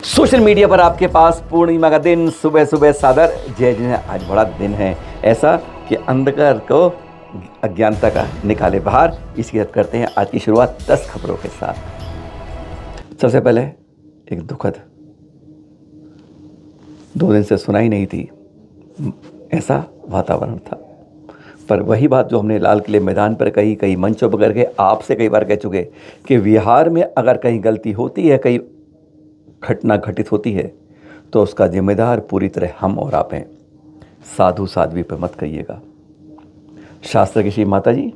Social media पर आपके पास पूर्णिमा का दिन सुबह सुबह सादर जय जय। आज बड़ा दिन है ऐसा कि अंधकार को अज्ञानता का निकाले बाहर। इसकी बात करते हैं आज की शुरुआत 10 खबरों के साथ। सबसे पहले एक दुखद 2 दिन से सुनाई नहीं थी ऐसा वातावरण था, पर वही बात जो हमने लाल किले मैदान पर कही, कई मंचों पर करके आपसे कई बार कह चुके कि बिहार में अगर कहीं गलती होती है, कहीं घटना घटित होती है तो उसका जिम्मेदार पूरी तरह हम और आप हैं। साधु साध्वी पर मत कहिएगा। शास्त्र की श्री माता जी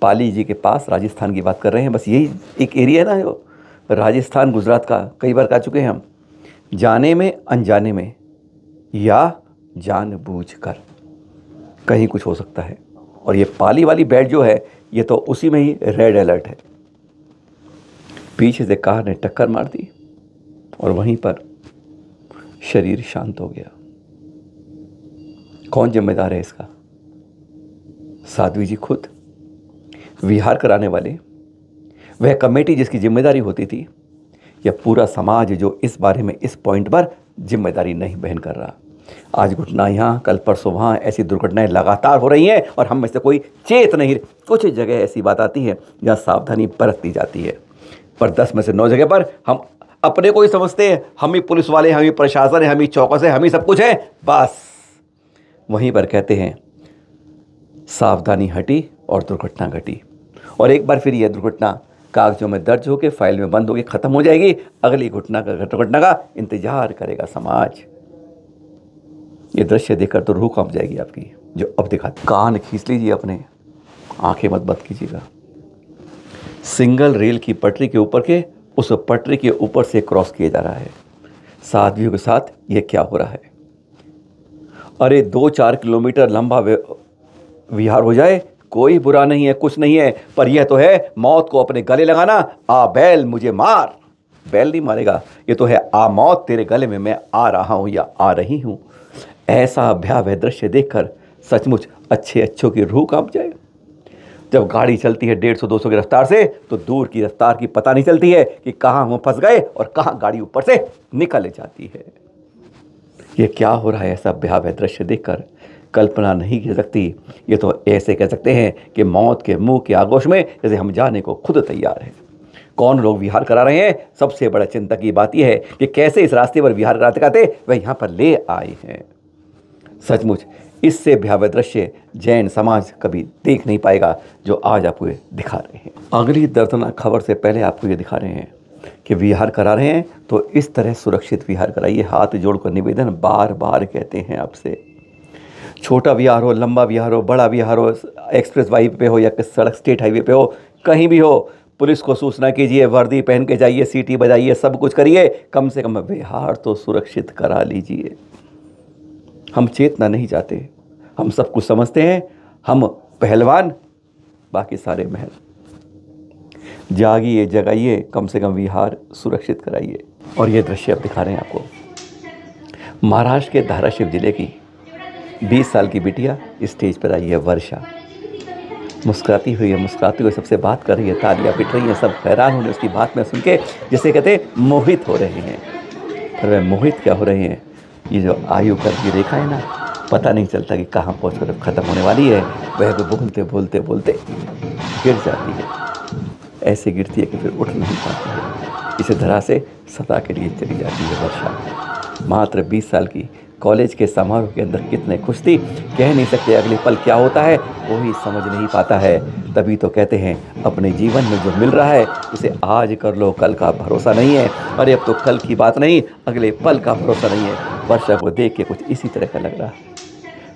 पाली जी के पास राजस्थान की बात कर रहे हैं। बस यही एक एरिया है ना जो राजस्थान गुजरात का, कई बार कह चुके हैं हम। जाने में अनजाने में या जानबूझकर कहीं कुछ हो सकता है। और ये पाली वाली बेल्ट जो है ये तो उसी में ही रेड अलर्ट है। पीछे से कार ने टक्कर मार दी और वहीं पर शरीर शांत हो गया। कौन जिम्मेदार है इसका? साध्वी जी खुद। विहार कराने वाले, वह कमेटी जिसकी जिम्मेदारी होती थी, या पूरा समाज जो इस बारे में इस पॉइंट पर जिम्मेदारी नहीं वहन कर रहा। आज घटना यहाँ, कल परसों वहाँ, ऐसी दुर्घटनाएं लगातार हो रही हैं और हम में से कोई चेत नहीं। कुछ जगह ऐसी बात आती है जहाँ सावधानी बरती जाती है, पर 10 में से 9 जगह पर हम अपने को ही समझते हैं हम ही पुलिस वाले, हम ही प्रशासन है, हम ही चौकस है, हम ही सब कुछ है। बस वहीं पर कहते हैं सावधानी हटी और दुर्घटना घटी। और एक बार फिर यह दुर्घटना कागजों में दर्ज होकर फाइल में बंद होकर खत्म हो जाएगी। अगली घटना का इंतजार करेगा समाज। ये दृश्य देखकर तो रूह कांप जाएगी आपकी जो अब दिखाते। कान खींच लीजिए अपने, आंखें मत बंद कीजिएगा। सिंगल रेल की पटरी के ऊपर के उस पटरी के ऊपर से क्रॉस किया जा रहा है। साध्वियों के साथ ये क्या हो रहा है? अरे 2-4 किलोमीटर लंबा विहार हो जाए कोई बुरा नहीं है, कुछ नहीं है, पर यह तो है मौत को अपने गले लगाना। आ बैल मुझे मार। बैल नहीं मारेगा, ये तो है आ मौत तेरे गले में मैं आ रहा हूं या आ रही हूं। ऐसा भयावह दृश्य देखकर सचमुच अच्छों की रूह कांप जाए। जब गाड़ी चलती है 150-200 की रफ्तार से तो दूर की रफ्तार की पता नहीं चलती है कि कहाँ हम फंस गए और कहाँ गाड़ी ऊपर से निकल जाती है। ये क्या हो रहा है? ऐसा भयावह दृश्य देखकर कल्पना नहीं की सकती। ये तो ऐसे कह सकते हैं कि मौत के मुंह के आगोश में जैसे हम जाने को खुद तैयार हैं। कौन लोग विहार करा रहे हैं? सबसे बड़ा चिंता की बात यह है कि कैसे इस रास्ते पर विहार कराते कराते वह यहाँ पर ले आए हैं। सचमुच इससे भयावह दृश्य जैन समाज कभी देख नहीं पाएगा जो आज आपको ये दिखा रहे हैं। अगली दर्दनाक खबर से पहले आपको ये दिखा रहे हैं कि विहार करा रहे हैं तो इस तरह सुरक्षित विहार कराइए। हाथ जोड़कर निवेदन बार बार कहते हैं आपसे। छोटा विहार हो, लंबा विहार हो, बड़ा विहार हो, एक्सप्रेस हाईवे पे हो या सड़क स्टेट हाईवे पे हो, कहीं भी हो, पुलिस को सूचना कीजिए, वर्दी पहन के जाइए, सीटी बजाइए, सब कुछ करिए। कम से कम विहार तो सुरक्षित करा लीजिए। हम चेतना नहीं चाहते, हम सब कुछ समझते हैं, हम पहलवान, बाकी सारे महल। जागिए, जगाइए, कम से कम विहार सुरक्षित कराइए। और ये दृश्य अब दिखा रहे हैं आपको। महाराष्ट्र के धाराशिव जिले की 20 साल की बिटिया स्टेज पर आई है। वर्षा मुस्कुराती हुई है, मुस्कुराती हुई सबसे बात कर रही है, तालियां पिट रही हैं। सब हैरान होने उसकी बात में सुन के, जिसे कहते हैं मोहित हो रहे हैं। पर वह मोहित क्या हो रहे हैं? ये जो आयु कर की रेखा है ना, पता नहीं चलता कि कहाँ पहुँचकर ख़त्म होने वाली है। वह भी बोलते बोलते बोलते गिर जाती है। ऐसे गिरती है कि फिर उठ नहीं पाती है। इसे धरा से सदा के लिए चली जाती है वर्षा। मात्र 20 साल की, कॉलेज के समारोह के अंदर कितने खुश थी, कह नहीं सकते अगले पल क्या होता है, कोई समझ नहीं पाता है। तभी तो कहते हैं अपने जीवन में जो मिल रहा है उसे आज कर लो, कल का भरोसा नहीं है। अरे अब तो कल की बात नहीं, अगले पल का भरोसा नहीं है। वर्षा को देख के कुछ इसी तरह का लग रहा है।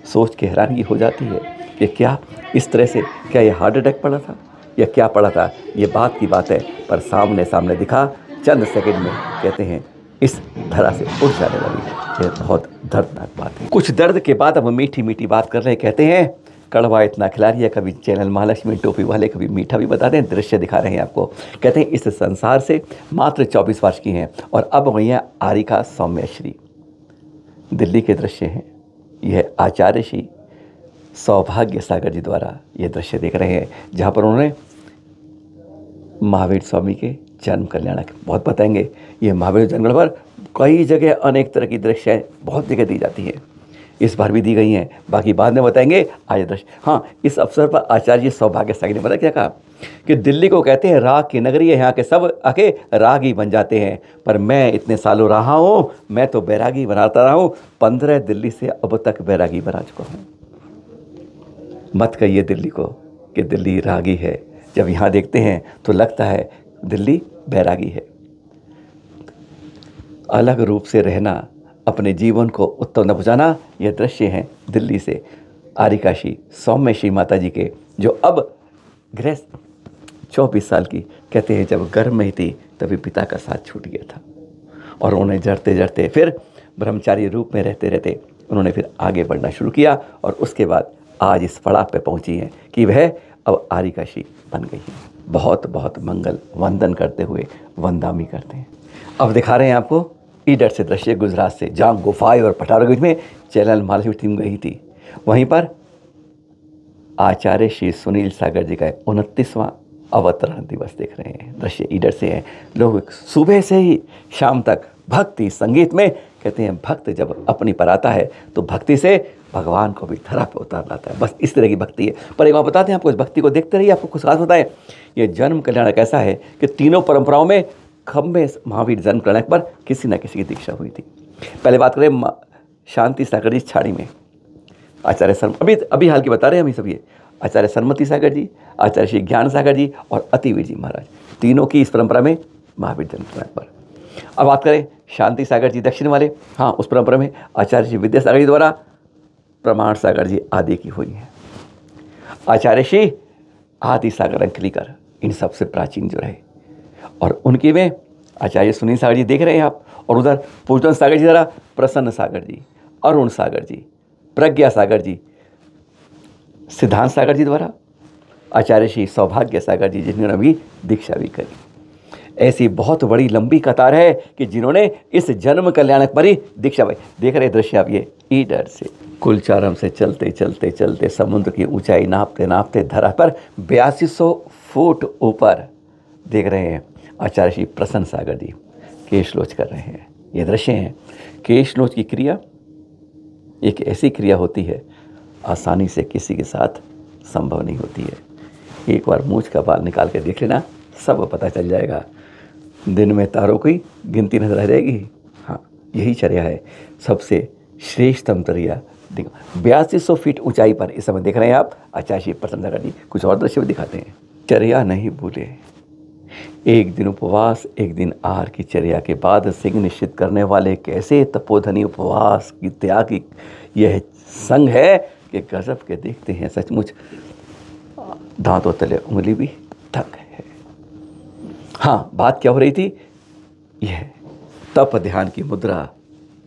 सोच के हैरानगी हो जाती है कि क्या इस तरह से, क्या ये हार्ट अटैक पड़ा था या क्या पड़ा था? ये बात की बात है, पर सामने सामने दिखा चंद सेकंड में। कहते हैं इस धरा से उठ जाने वाली, ये बहुत दर्दनाक बात है। कुछ दर्द के बाद अब मीठी मीठी बात कर रहे हैं। कहते हैं कड़वा इतना खिला रही है, कभी चैनल महालक्ष्मी टोपी वाले, कभी मीठा भी बता दें। दृश्य दिखा रहे हैं आपको। कहते हैं इस संसार से मात्र 24 वर्ष की हैं और अब वही हैं आरिका सौम्यश्री। दिल्ली के दृश्य हैं। यह आचार्य श्री सौभाग्य सागर जी द्वारा ये दृश्य देख रहे हैं, जहाँ पर उन्होंने महावीर स्वामी के जन्म कल्याणक बहुत बताएंगे। ये महावीर जन्म पर कई जगह अनेक तरह की दृश्य बहुत जगह दी जाती है, इस बार भी दी गई हैं, बाकी बाद में बताएंगे। आज दृश्य, हाँ, इस अवसर पर आचार्य सौभाग्यशाली ने पता क्या कहा कि दिल्ली को कहते हैं राग की नगरी है, यहाँ के सब आके रागी बन जाते हैं, पर मैं इतने सालों रहा हूँ, मैं तो बैरागी बनाता रहा हूँ, 15 दिल्ली से अब तक बैरागी बना चुका हूँ। मत कहिए दिल्ली को कि दिल्ली रागी है, जब यहाँ देखते हैं तो लगता है दिल्ली बैरागी है। अलग रूप से रहना, अपने जीवन को उत्तम न पहुँचाना, यह दृश्य हैं दिल्ली से आरिकाशी सौम्य श्री माता जी के, जो अब गृहस्थ 24 साल की, कहते हैं जब गर्भ में ही थी तभी पिता का साथ छूट गया था और उन्हें जड़ते जड़ते फिर ब्रह्मचारी रूप में रहते रहते उन्होंने फिर आगे बढ़ना शुरू किया और उसके बाद आज इस पड़ाव पे पहुंची हैं कि वह अब आरिकाशी बन गई है। बहुत बहुत मंगल वंदन करते हुए वंदामी करते हैं। अब दिखा रहे हैं आपको ईडर से दृश्य गुजरात से, जहाँ गुफाएं और पठारों के बीच में चैनल मालवी टीम गई थी। वहीं पर आचार्य श्री सुनील सागर जी का 29वां अवतरण दिवस देख रहे हैं। दृश्य ईडर से है। लोग सुबह से ही शाम तक भक्ति संगीत में, कहते हैं भक्त जब अपनी पर आता है तो भक्ति से भगवान को भी धरा पे उतार लाता है। बस इस तरह की भक्ति है। पर एक बात बताते हैं आपको, इस भक्ति को देखते रहिए, आपको कुछ खास होता है। ये जन्म कल्याणक ऐसा है कि तीनों परंपराओं में खम्भे महावीर जन्म कल्याणक पर किसी न किसी की दीक्षा हुई थी। पहले बात करें शांति सागर जी छाड़ी में, आचार्य अभी हाल की बता रहे हैं हम, ये सब ये आचार्य सरमती सागर जी, आचार्य श्री ज्ञान सागर जी और अतिवीर जी महाराज, तीनों की इस परंपरा में महावीर जन्म कल्याणक पर। अब बात करें शांति सागर जी दक्षिण वाले, हाँ, उस परंपरा में आचार्य श्री विद्यासागर जी द्वारा प्रमाण सागर जी आदि की हुई है। आचार्य श्री आदि सागर अंकलीकर इन सबसे प्राचीन जो रहे, और उनकी में आचार्य सुनील सागर जी देख रहे हैं आप, और उधर पूजन सागर जी द्वारा प्रसन्न सागर जी, अरुण सागर जी, प्रज्ञा सागर जी, सिद्धांत सागर जी द्वारा आचार्य श्री सौभाग्य सागर जी, जिन्होंने भी दीक्षा भी करी। ऐसी बहुत बड़ी लंबी कतार है कि जिन्होंने इस जन्म कल्याणक पर ही दीक्षा पाई। देख रहे दृश्य आप ये ईडर से कुलचारम से चलते चलते चलते समुद्र की ऊंचाई नापते नापते धरा पर 8200 फुट ऊपर देख रहे हैं आचार्य श्री प्रसन्न सागर जी केशलोच कर रहे हैं। ये दृश्य हैं। केशलोच की क्रिया एक ऐसी क्रिया होती है आसानी से किसी के साथ संभव नहीं होती है। एक बार मूंछ का बाल निकाल के देख लेना, सब पता चल जाएगा। दिन में तारों की गिनती नजर आ जाएगी। हाँ, यही चर्या है, सबसे श्रेष्ठतम चर्या। 8200 फीट ऊंचाई पर इस समय देख रहे हैं आप आचार्य श्री प्रसन्न सागर जी। कुछ और दृश्य भी दिखाते हैं। चर्या नहीं भूले, एक दिन उपवास एक दिन आहार की चर्या के बाद सिंह निश्चित करने वाले कैसे तपोधनी उपवास की त्याग की यह संग है कि गजब के देखते हैं सचमुच, दांतों तले उंगली भी तक है। हाँ, बात क्या हो रही थी? यह तप ध्यान की मुद्रा,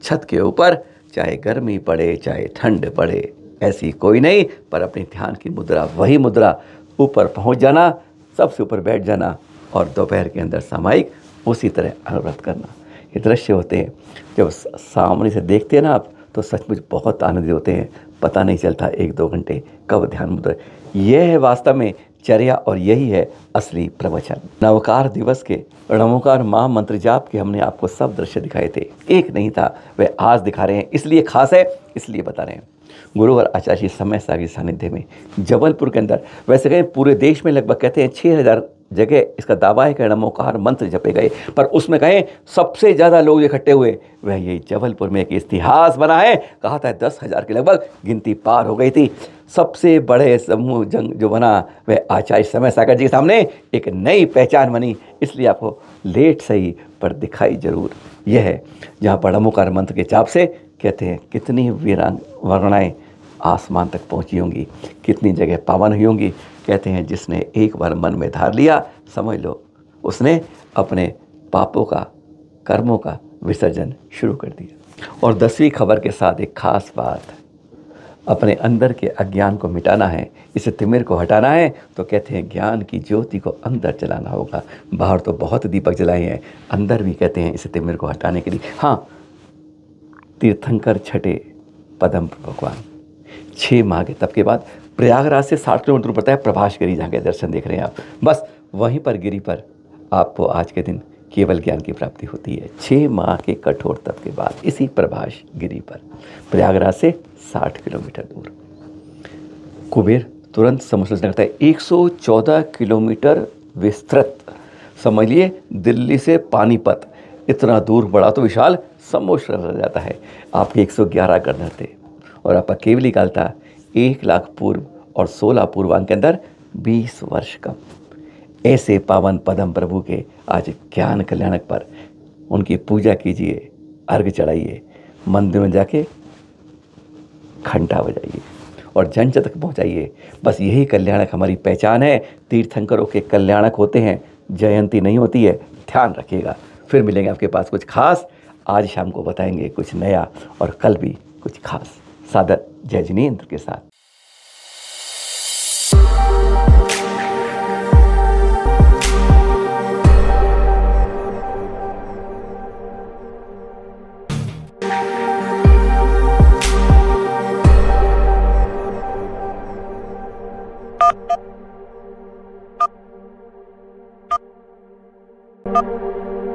छत के ऊपर चाहे गर्मी पड़े चाहे ठंड पड़े, ऐसी कोई नहीं, पर अपने ध्यान की मुद्रा, वही मुद्रा, ऊपर पहुंच जाना, सबसे ऊपर बैठ जाना और दोपहर के अंदर सामायिक उसी तरह अनुव्रत करना। ये दृश्य होते हैं जब सामने से देखते हैं ना आप, तो सचमुच बहुत आनंदित होते हैं। पता नहीं चलता 1-2 घंटे कब ध्यान मुद्रा। यह है वास्तव में चर्या और यही है असली प्रवचन। नवकार दिवस के नमोकार महामंत्र जाप के हमने आपको सब दृश्य दिखाए थे, एक नहीं था, वह आज दिखा रहे हैं, इसलिए खास है, इसलिए बता रहे हैं। गुरु और आचार्य समय सागर सानिध्य में जबलपुर के अंदर, वैसे कहें पूरे देश में लगभग कहते हैं 6000 जगह इसका दावा है कि नमोकार मंत्र जपे गए, पर उसमें कहें सबसे ज़्यादा लोग इकट्ठे हुए वह यही जबलपुर में एक इतिहास बना है। कहा था 10,000 के लगभग गिनती पार हो गई थी। सबसे बड़े समूह जंग जो बना वह आचार्य समय सागर जी के सामने एक नई पहचान बनी। इसलिए आपको लेट सही पर दिखाई जरूर यह है, जहाँ पर नमोकार मंत्र के जाप से कहते हैं कितनी वीरांग वर्णाएँ आसमान तक पहुँची होंगी, कितनी जगह पावन हुई होंगी। कहते हैं जिसने एक बार मन में धार लिया, समझ लो उसने अपने पापों का, कर्मों का विसर्जन शुरू कर दिया। और 10वीं खबर के साथ एक खास बात, अपने अंदर के अज्ञान को मिटाना है, इस तिमिर को हटाना है, तो कहते हैं ज्ञान की ज्योति को अंदर जलाना होगा। बाहर तो बहुत दीपक जलाए हैं, अंदर भी कहते हैं इस तिमिर को हटाने के लिए। हाँ, तीर्थंकर छठे पदम भगवान 6 माह के तप के बाद प्रयागराज से 60 किलोमीटर दूर पड़ता है प्रभास गिरी, जहाँ के दर्शन देख रहे हैं आप। बस वहीं पर गिरी पर आपको आज के दिन केवल ज्ञान की प्राप्ति होती है। 6 माह के कठोर तप के बाद इसी प्रभास गिरी पर, प्रयागराज से 60 किलोमीटर दूर, कुबेर तुरंत समझ करता है। 114 किलोमीटर विस्तृत, समझिए दिल्ली से पानीपत, इतना दूर बड़ा तो विशाल समुद्र रह जाता है। आपके 111 गणधर थे और आपका केवली काल था 1 लाख पूर्व और 16 पूर्वांक के अंदर 20 वर्ष कम। ऐसे पावन पदम प्रभु के आज ज्ञान कल्याणक पर उनकी पूजा कीजिए, अर्घ चढ़ाइए, मंदिर में जाके घंटा बजाइए और जन जन तक पहुँचाइए। बस यही कल्याणक हमारी पहचान है। तीर्थंकरों के कल्याणक होते हैं, जयंती नहीं होती है, ध्यान रखिएगा। फिर मिलेंगे आपके पास कुछ खास, आज शाम को बताएंगे कुछ नया और कल भी कुछ खास। सादर जय जिनेंद्र के साथ। Thank you.